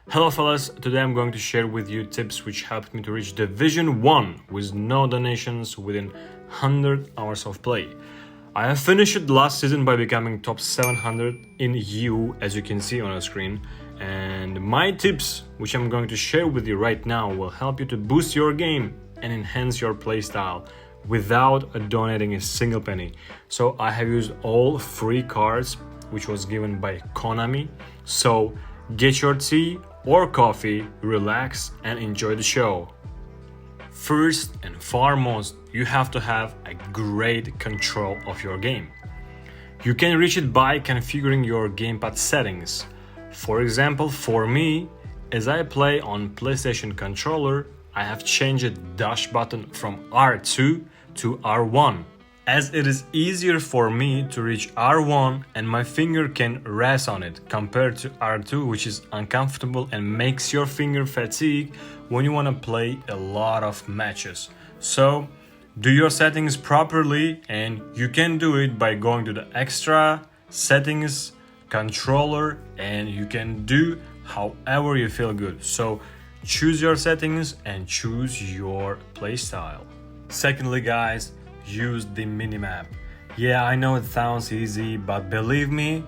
Hello fellas, today I'm going to share with you tips which helped me to reach Division 1 with no donations within 100 hours of play. I have finished last season by becoming top 700 in EU, as you can see on the screen, and my tips which I'm going to share with you right now will help you to boost your game and enhance your playstyle without donating a single penny. So I have used all free cards which was given by Konami, so get your tea or coffee, relax and enjoy the show. First and foremost, you have to have a great control of your game. You can reach it by configuring your gamepad settings. For example, for me, as I play on PlayStation controller, I have changed the dash button from R2 to R1, as it is easier for me to reach R1 and my finger can rest on it compared to R2, which is uncomfortable and makes your finger fatigue when you want to play a lot of matches. So do your settings properly, and you can do it by going to the extra settings controller, and you can do however you feel good. So choose your settings and choose your playstyle. Secondly, guys, use the minimap. Yeah, I know it sounds easy, but believe me,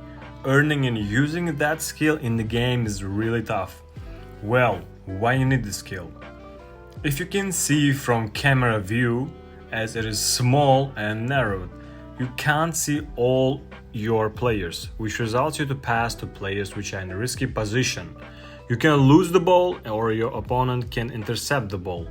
earning and using that skill in the game is really tough. Well, why you need the skill? If you can see from camera view, as it is small and narrowed, you can't see all your players, which results you to pass to players which are in a risky position. You can lose the ball or your opponent can intercept the ball.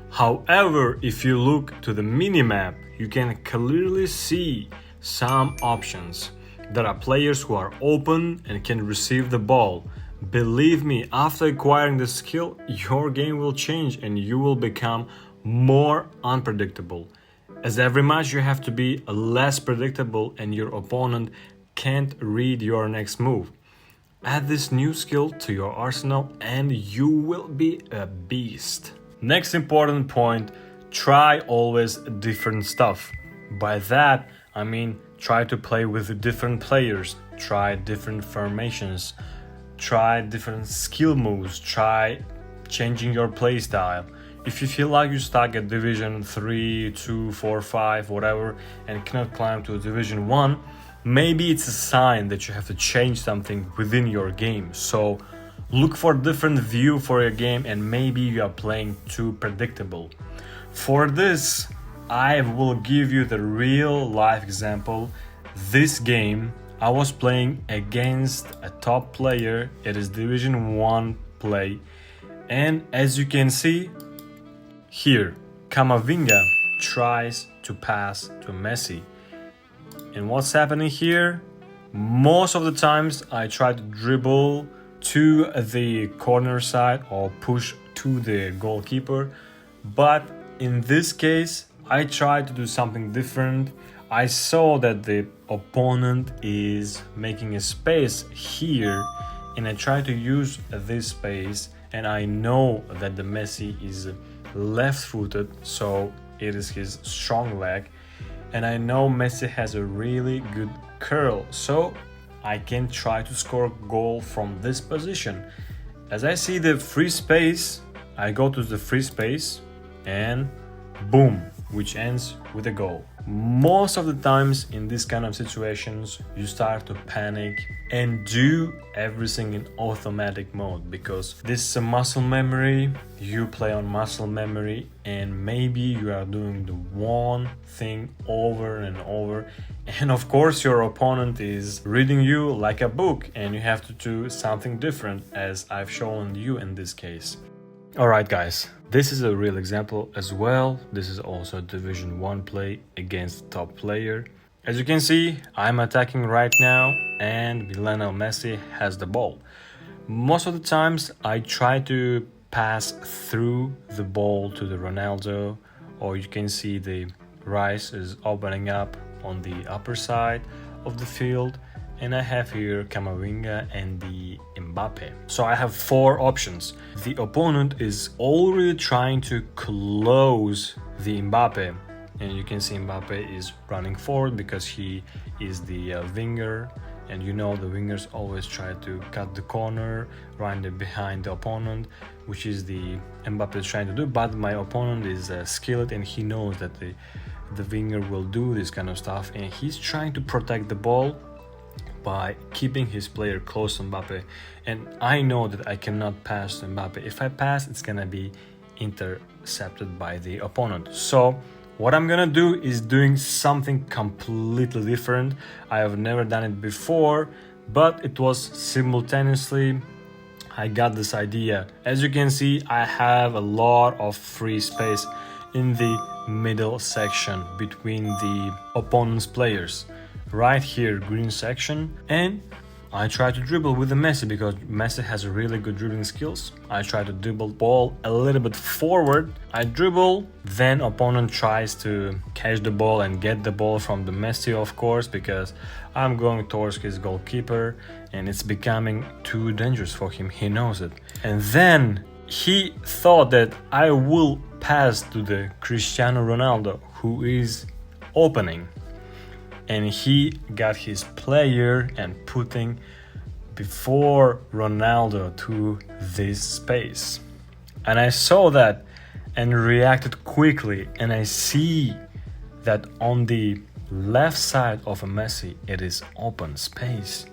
However, if you look to the minimap, you can clearly see some options. There are players who are open and can receive the ball. Believe me, after acquiring the skill, your game will change and you will become more unpredictable. As every match you have to be less predictable and your opponent can't read your next move. Add this new skill to your arsenal and you will be a beast. Next important point, try always different stuff. By that, I mean try to play with different players, try different formations, try different skill moves, try changing your playstyle. If you feel like you're stuck at Division 3, 2, 4, 5, whatever, and cannot climb to Division 1, maybe it's a sign that you have to change something within your game. So look for different view for your game, and maybe you are playing too predictable. For this, I will give you the real life example. This game, I was playing against a top player. It is Division 1 play. And as you can see here, Camavinga tries to pass to Messi. And what's happening here? Most of the times I try to dribble to the corner side or push to the goalkeeper, but in this case I tried to do something different. I saw that the opponent is making a space here and I try to use this space, and I know that the Messi is left-footed, so it is his strong leg, and I know Messi has a really good curl, so I can try to score a goal from this position. As I see the free space, I go to the free space and boom, which ends with a goal. Most of the times in this kind of situations, you start to panic and do everything in automatic mode, because this is a muscle memory. You play on muscle memory, and maybe you are doing the one thing over and over, and of course your opponent is reading you like a book and you have to do something different, as I've shown you in this case. Alright guys, this is a real example as well. This is also Division 1 play against top player. As you can see, I'm attacking right now and Lionel Messi has the ball. Most of the times I try to pass through the ball to the Ronaldo, or you can see the Rice is opening up on the upper side of the field, and I have here Camavinga and the Mbappe. So I have four options. The opponent is already trying to close the Mbappe, and you can see Mbappe is running forward because he is the winger and you know the wingers always try to cut the corner right behind the opponent, which is the Mbappe is trying to do. But my opponent is skilled and he knows that the winger will do this kind of stuff, and he's trying to protect the ball by keeping his player close to Mbappe. And I know that I cannot pass to Mbappe. If I pass, it's gonna be intercepted by the opponent. So what I'm gonna do is doing something completely different. I have never done it before, but it was simultaneously I got this idea. As you can see, I have a lot of free space in the middle section between the opponent's players. Right here, green section, and I try to dribble with the Messi because Messi has really good dribbling skills. I try to dribble ball a little bit forward. I dribble, then opponent tries to catch the ball and get the ball from the Messi, of course, because I'm going towards his goalkeeper and it's becoming too dangerous for him. He knows it. And then he thought that I will pass to the Cristiano Ronaldo, who is opening. And he got his player and putting before Ronaldo to this space. And I saw that and reacted quickly, and I see that on the left side of a Messi it is open space,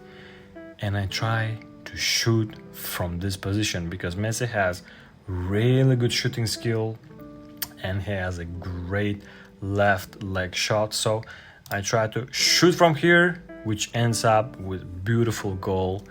and I try to shoot from this position because Messi has really good shooting skill and he has a great left leg shot. So I try to shoot from here, which ends up with beautiful goal.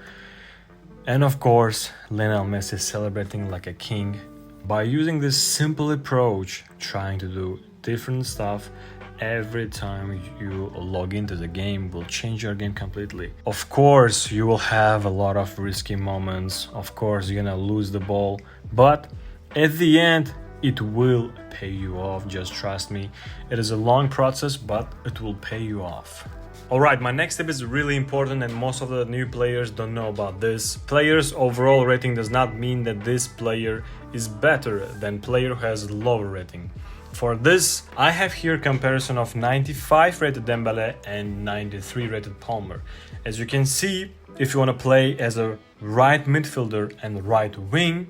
And of course, Lionel Messi celebrating like a king. By using this simple approach, trying to do different stuff every time you log into the game will change your game completely. Of course, you will have a lot of risky moments. Of course, you're gonna lose the ball, but at the end, it will pay you off, just trust me. It is a long process, but it will pay you off. Alright, my next tip is really important and most of the new players don't know about this. Players' overall rating does not mean that this player is better than player who has lower rating. For this, I have here comparison of 95 rated Dembele and 93 rated Palmer. As you can see, if you want to play as a right midfielder and right wing,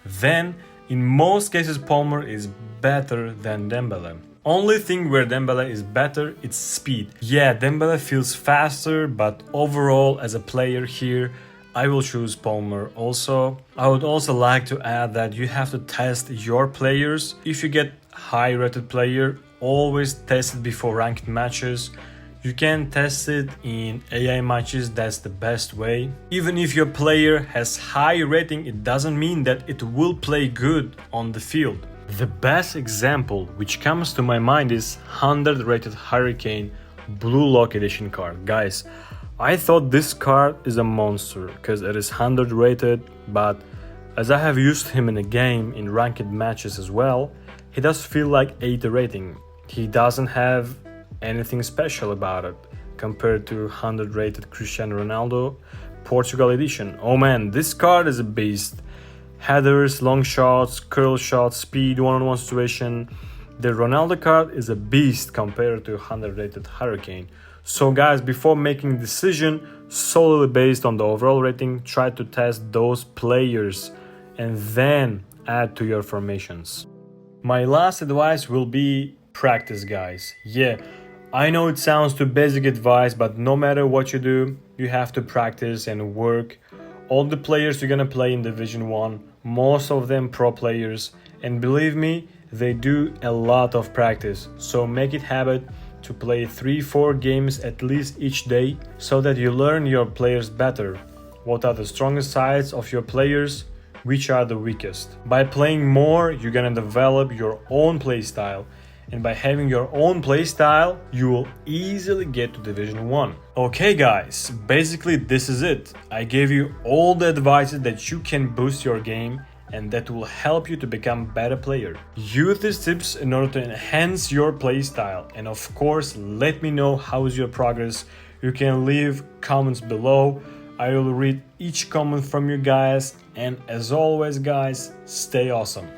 then in most cases, Palmer is better than Dembele. Only thing where Dembele is better, it's speed. Yeah, Dembele feels faster, but overall as a player here, I will choose Palmer also. I would also like to add that you have to test your players. If you get high rated player, always test it before ranked matches. You can test it in AI matches, that's the best way. Even if your player has high rating, it doesn't mean that it will play good on the field. The best example which comes to my mind is 100 rated Harry Kane Blue Lock Edition card. Guys, I thought this card is a monster because it is 100 rated, but as I have used him in a game in ranked matches as well, he does feel like 80 rating. He doesn't have anything special about it compared to 100 rated Cristiano Ronaldo Portugal edition. Oh man, this card is a beast. Headers, long shots, curl shots, speed, one-on-one situation. The Ronaldo card is a beast compared to 100 rated Harry Kane. So guys, before making a decision solely based on the overall rating, try to test those players and then add to your formations. My last advice will be practice, guys. Yeah, I know it sounds too basic advice, but no matter what you do, you have to practice and work. All the players you're gonna play in Division 1, most of them pro players, and believe me, they do a lot of practice. So make it habit to play 3-4 games at least each day so that you learn your players better. What are the strongest sides of your players? Which are the weakest? By playing more, you're gonna develop your own play style. And by having your own playstyle, you will easily get to Division 1. Okay guys, basically this is it. I gave you all the advices that you can boost your game and that will help you to become a better player. Use these tips in order to enhance your playstyle, and of course let me know how is your progress. You can leave comments below. I will read each comment from you guys, and as always guys, stay awesome.